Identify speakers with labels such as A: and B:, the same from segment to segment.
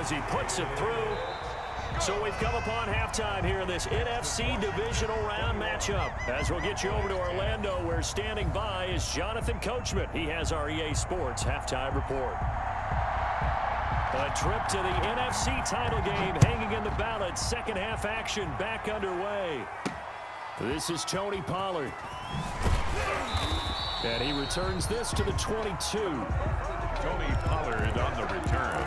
A: as he puts it through. So we've come upon halftime here in this NFC Divisional Round matchup. As we'll get you over to Orlando, where standing by is Jonathan Coachman. He has our EA Sports halftime report. A trip to the NFC title game hanging in the balance. Second half action back underway. This is Tony Pollard. And he returns this to the 22.
B: Tony Pollard on the return.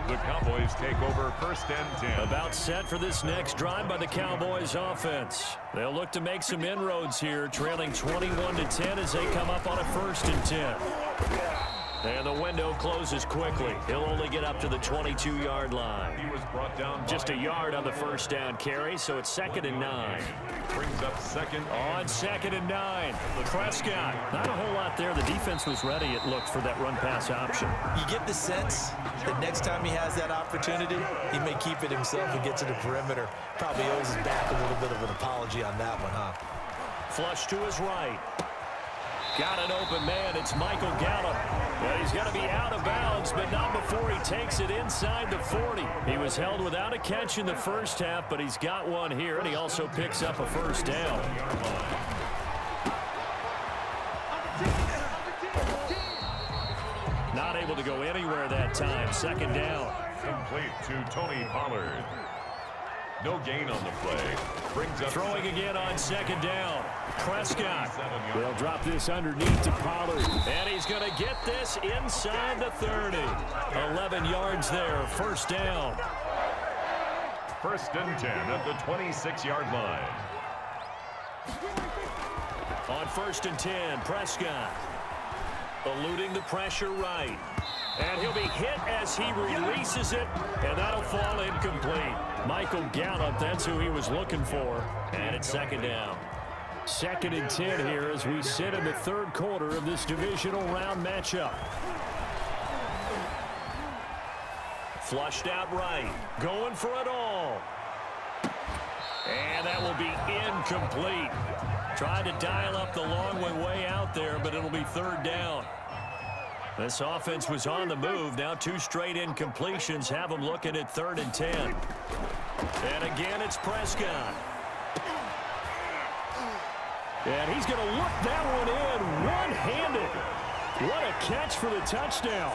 B: The Cowboys take over 1st and 10.
A: About set for this next drive by the Cowboys offense. They'll look to make some inroads here, trailing 21-10 as they come up on a 1st and 10. And the window closes quickly. He'll only get up to the 22-yard line.
B: He was brought down
A: just a yard on the first down carry, so it's 2nd and 9.
B: Brings up 2nd.
A: On 2nd and 9. Prescott. Not a whole lot there. The defense was ready, it looked, for that run-pass option.
C: You get the sense that next time he has that opportunity, he may keep it himself and get to the perimeter. Probably owes his back a little bit of an apology on that one, huh?
A: Flush to his right. Got an open man. It's Michael Gallup. Well, he's got to be out of bounds, but not before he takes it inside the 40. He was held without a catch in the first half, but he's got one here, and he also picks up a first down. Not able to go anywhere that time. 2nd down.
B: Complete to Tony Pollard. No gain on the play. Brings up
A: throwing again on 2nd down. Prescott. They'll drop this underneath to Pollard. And he's going to get this inside the 30. 11 yards there. 1st down.
B: 1st and 10 at the 26-yard line.
A: On 1st and 10, Prescott. Eluding the pressure right. And he'll be hit as he releases it, and that'll fall incomplete. Michael Gallup, that's who he was looking for. And it's 2nd down. 2nd and 10 here as we sit in the 3rd quarter of this divisional round matchup. Flushed out right. Going for it all. And that will be incomplete. Tried to dial up the long way out there, but it'll be 3rd down. This offense was on the move. Now 2 straight incompletions have them looking at 3rd and 10. And again, it's Prescott. And he's going to look that one in one-handed. What a catch for the touchdown.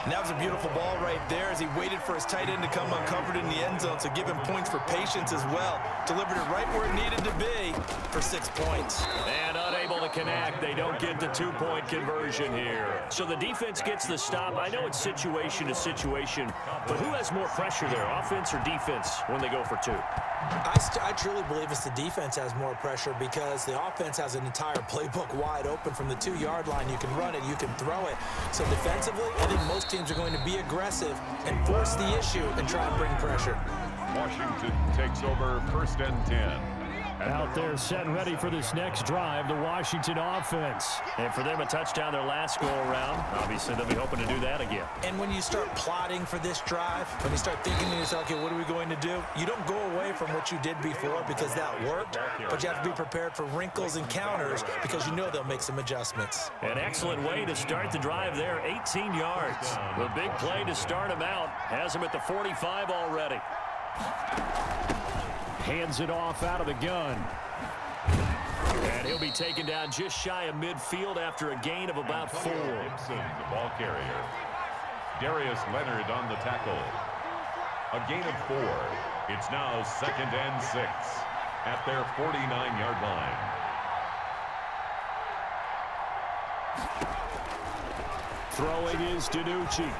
C: And that was a beautiful ball right there as he waited for his tight end to come uncovered in the end zone, so give him points for patience as well. Delivered it right where it needed to be for 6 points.
A: And unable to connect. They don't get the 2-point conversion here. So the defense gets the stop. I know it's situation to situation, but who has more pressure there, offense or defense, when they go for 2?
C: I truly believe it's the defense has more pressure because the offense has an entire playbook wide open from the 2-yard line. You can run it, you can throw it. So defensively, I think most teams are going to be aggressive and force the issue and try and bring pressure.
B: Washington takes over 1st and 10.
A: Out there set and ready for this next drive, the Washington offense. And for them, a touchdown their last go-around. Obviously, they'll be hoping to do that again.
C: And when you start plotting for this drive, when you start thinking to yourself, okay, what are we going to do? You don't go away from what you did before because that worked, but you have to be prepared for wrinkles and counters because you know they'll make some adjustments.
A: An excellent way to start the drive there, 18 yards. The big play to start him out has him at the 45 already. Hands it off out of the gun. And he'll be taken down just shy of midfield after a gain of about 4.
B: Gibson, the ball carrier. Darius Leonard on the tackle. A gain of 4. It's now 2nd and 6 at their 49-yard line.
A: Throwing is DiNucci.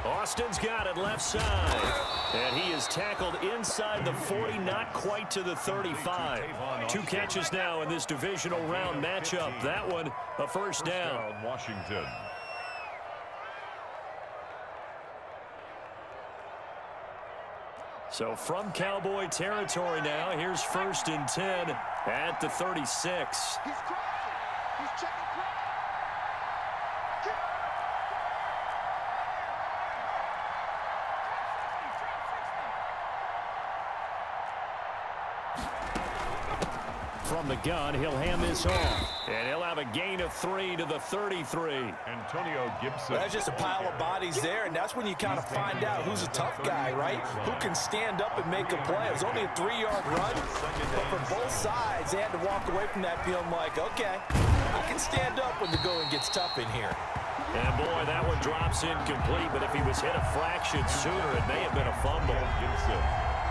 A: Austin's got it left side. And he is tackled inside the 40, not quite to the 35. 2 catches now in this divisional round matchup. That one, a first down.
B: Washington.
A: So from Cowboy territory now, here's 1st and 10 at the 36. from the gun. He'll hand this off. And he'll have a gain of 3 to the 33.
B: Antonio Gibson.
C: That's just a pile of bodies there, and that's when you kind of find out who's a tough guy, right? Who can stand up and make a play. It was only a 3-yard run, but for both sides, they had to walk away from that feeling like, okay, I can stand up when the going gets tough in here.
A: And boy, that one drops incomplete, but if he was hit a fraction sooner, it may have been a fumble.
B: Gibson,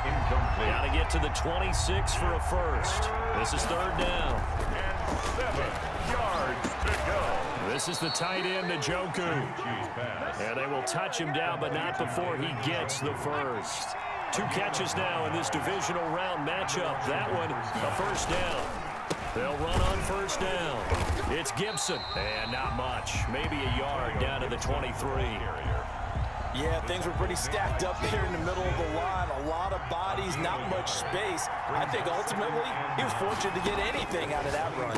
B: incomplete.
A: Got to get to the 26 for a first. This is third down.
B: And 7 yards to go.
A: This is the tight end, Njoku. And they will touch him down, but not before he gets the first. 2 catches now in this divisional round matchup. That one, a first down. They'll run on first down. It's Gibson. And not much. Maybe a yard down to the 23.
C: Yeah, things were pretty stacked up there in the middle of the line. A lot of bodies, not much space. I think ultimately he was fortunate to get anything out of that run.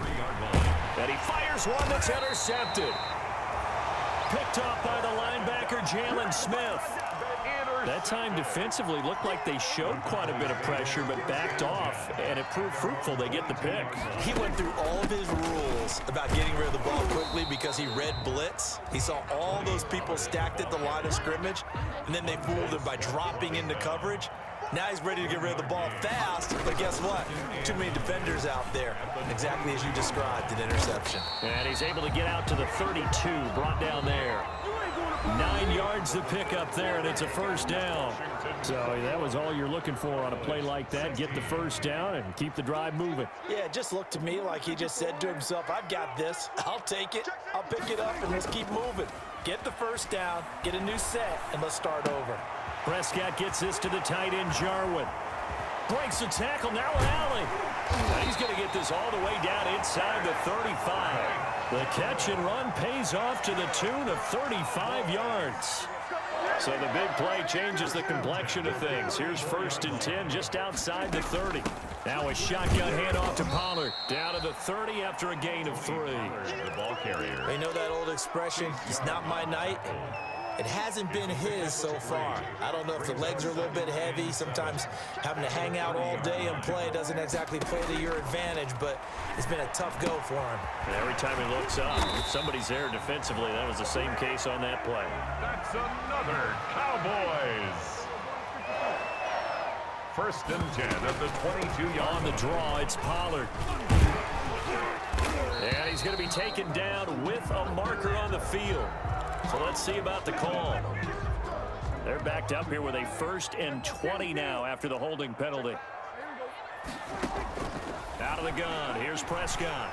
A: And he fires one that's intercepted. Picked off by the linebacker, Jalen Smith. That time defensively looked like they showed quite a bit of pressure, but backed off, and it proved fruitful. They get the pick.
C: He went through all of his rules about getting rid of the ball quickly because he read blitz. He saw all those people stacked at the line of scrimmage, and then they fooled him by dropping into coverage. Now he's ready to get rid of the ball fast, but guess what? Too many defenders out there. Exactly as you described, an interception.
A: And he's able to get out to the 32, brought down there. 9 yards to pick up there, and it's a first down. So that was all you're looking for on a play like that. Get the first down and keep the drive moving.
C: Yeah, it just looked to me like he just said to himself, I've got this. I'll take it. I'll pick it up, and let's keep moving. Get the first down, get a new set, and let's start over.
A: Prescott gets this to the tight end, Jarwin. Breaks the tackle, now an alley. Now he's going to get this all the way down inside the 35. The catch and run pays off to the tune of 35 yards. So the big play changes the complexion of things. Here's 1st and 10 just outside the 30. Now a shotgun handoff to Pollard. Down to the 30 after a gain of 3.
B: The ball carrier.
C: You know that old expression, it's not my night? It hasn't been his so far. I don't know if the legs are a little bit heavy. Sometimes having to hang out all day and play doesn't exactly play to your advantage, but it's been a tough go for him.
A: And every time he looks up, if somebody's there defensively, that was the same case on that play.
B: That's another Cowboys. 1st and 10 at the 22-yard.
A: On the draw, it's Pollard. And he's going to be taken down with a marker on the field. So let's see about the call. They're backed up here with a 1st and 20 now after the holding penalty. Out of the gun, here's Prescott.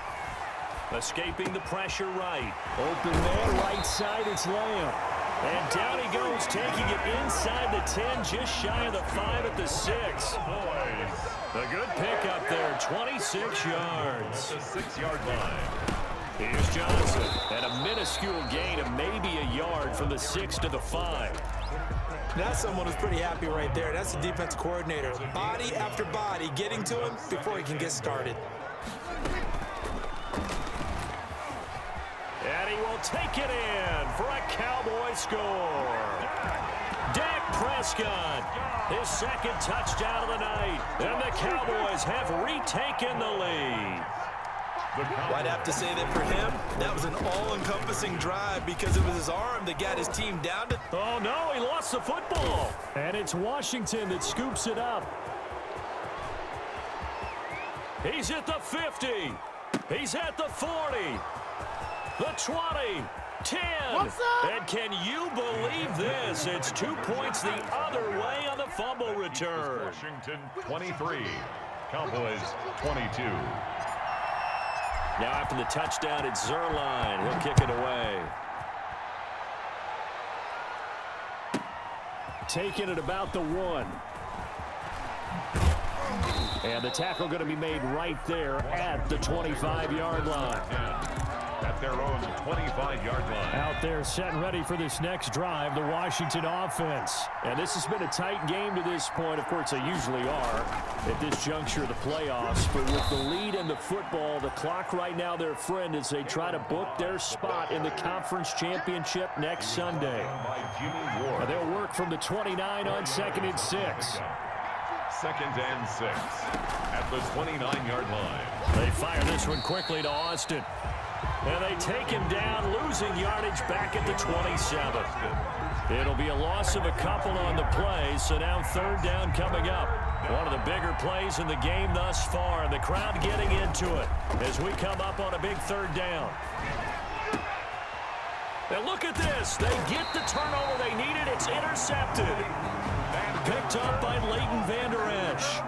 A: Escaping the pressure right. Open man, right side, it's Lamb. And down he goes, taking it inside the 10, just shy of the 5 at the 6. A good pick up there, 26 yards.
B: The 6-yard line.
A: Here's Johnson, and a minuscule gain of maybe a yard from the 6 to the 5.
C: That's someone who's pretty happy right there. That's the defense coordinator. Body after body getting to him before he can get started.
A: And he will take it in for a Cowboy score. Dak Prescott, his 2nd touchdown of the night. And the Cowboys have retaken the lead.
C: I'd have to say that for him, that was an all-encompassing drive because it was his arm that got his team down to...
A: Oh, no, he lost the football. And it's Washington that scoops it up. He's at the 50. He's at the 40. The 20. 10.
D: What's up?
A: And can you believe this? It's 2 points the other way on the fumble return.
B: Washington 23. Cowboys 22.
A: Now after the touchdown, it's Zerline. He'll kick it away. Taking it about the 1. And the tackle going to be made right there at the 25-yard line.
B: At their own 25-yard line.
A: Out there set and ready for this next drive, the Washington offense. And this has been a tight game to this point. Of course, they usually are at this juncture of the playoffs. But with the lead in the football, the clock right now their friend as they try to book their spot in the conference championship next Sunday. And they'll work from the 29 on 2nd and 6.
B: second and 6 at the 29-yard line.
A: They fire this one quickly to Austin. And they take him down, losing yardage back at the 27. It'll be a loss of a couple on the play, so now third down coming up. One of the bigger plays in the game thus far, and the crowd getting into it as we come up on a big third down. And look at this. They get the turnover they needed. It's intercepted. Picked up by Leighton Vander Esch.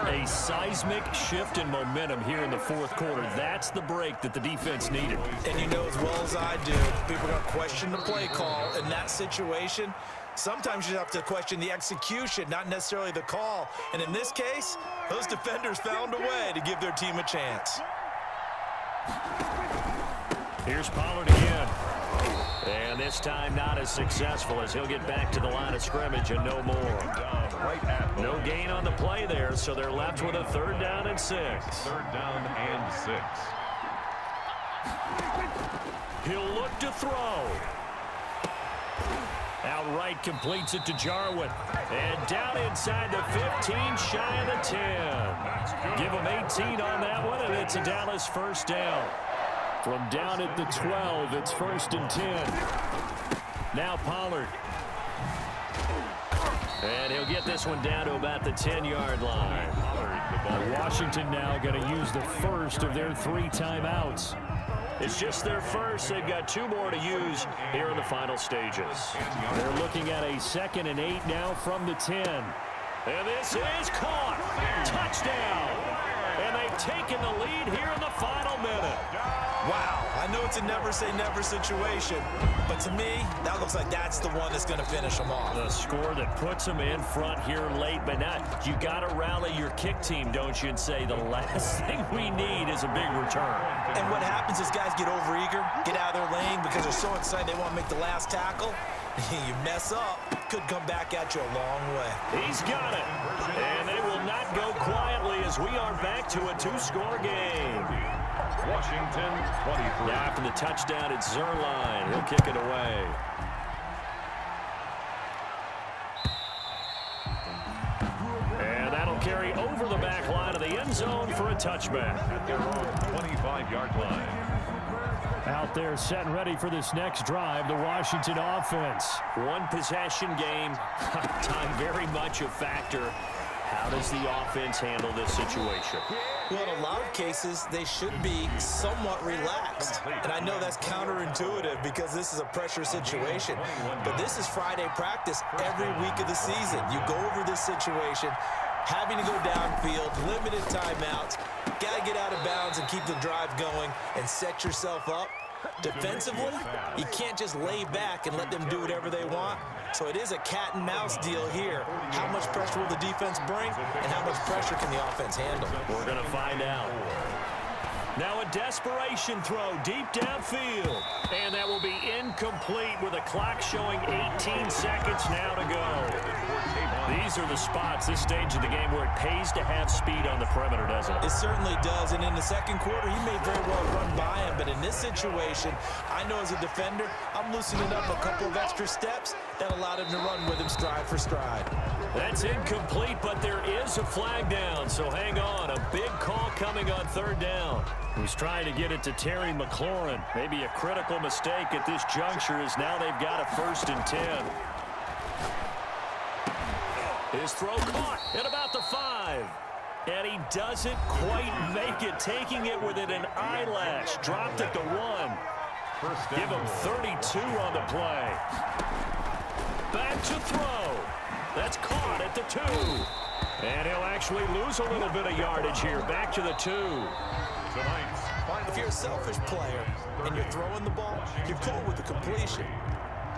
A: A seismic shift in momentum here in the fourth quarter. That's the break that the defense needed.
C: And you know as well as I do, people are going to question the play call in that situation. Sometimes you have to question the execution, not necessarily the call. And in this case, those defenders found a way to give their team a chance.
A: Here's Pollard again. And this time not as successful as he'll get back to the line of scrimmage and no more. No gain on the play there, so they're left with a third down and 6.
B: Third down and 6.
A: He'll look to throw. Outright completes it to Jarwin. And down inside the 15, shy of the 10. Give him 18 on that one, and it's a Dallas first down. From down at the 12, it's 1st and 10. Now Pollard. And he'll get this one down to about the 10-yard line. Washington now going to use the first of their 3 timeouts. It's just their first. They've got 2 more to use here in the final stages. They're looking at a 2nd and 8 now from the 10. And this is caught. Touchdown. And they've taken the lead here in the final minute.
C: Wow, I know it's a never-say-never situation, but to me, that looks like that's the one that's going to finish them off.
A: The score that puts them in front here late, but not. You got to rally your kick team, don't you, and say the last thing we need is a big return.
C: And what happens is guys get overeager, get out of their lane because they're so excited they want to make the last tackle. You mess up, could come back at you a long way.
A: He's got it, and they will not go quietly as we are back to a 2-score game.
B: Washington 23.
A: After the touchdown, it's Zerline. He'll kick it away. And that'll carry over the back line of the end zone for a touchback.
B: At their own 25-yard line.
A: Out there set and ready for this next drive, the Washington offense. One possession game, time very much a factor. How does the offense handle this situation?
C: Well, in a lot of cases, they should be somewhat relaxed. And I know that's counterintuitive because this is a pressure situation. But this is Friday practice every week of the season. You go over this situation, having to go downfield, limited timeouts, got to get out of bounds and keep the drive going and set yourself up. Defensively, you can't just lay back and let them do whatever they want. So it is a cat and mouse deal here. How much pressure will the defense bring, and how much pressure can the offense handle?
A: We're going to find out. Now a desperation throw deep downfield. And that will be incomplete with a clock showing 18 seconds now to go. These are the spots, this stage of the game, where it pays to have speed on the perimeter, doesn't it?
C: It certainly does, and in the second quarter, he may very well run by him, but in this situation, I know as a defender, I'm loosening up a couple of extra steps that allowed him to run with him stride for stride.
A: That's incomplete, but there is a flag down, so hang on. A big call coming on third down. He's trying to get it to Terry McLaurin. Maybe a critical mistake at this juncture as now they've got a 1st and 10. His throw caught at about the 5. And he doesn't quite make it, taking it within an eyelash. Dropped at the 1. Give him 32 on the play. Back to throw. That's caught at the 2. And he'll actually lose a little bit of yardage here. Back to the 2.
C: If you're a selfish player and you're throwing the ball, you're cool with the completion.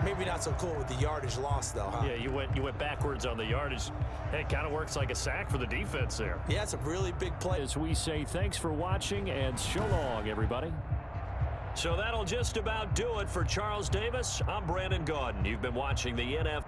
C: Maybe not so cool with the yardage loss, though, huh?
A: Yeah, you went backwards on the yardage. Hey, it kind of works like a sack for the defense there.
C: Yeah, it's a really big play.
A: As we say, thanks for watching, and so long, everybody. So that'll just about do it for Charles Davis. I'm Brandon Gaudin. You've been watching the NFL.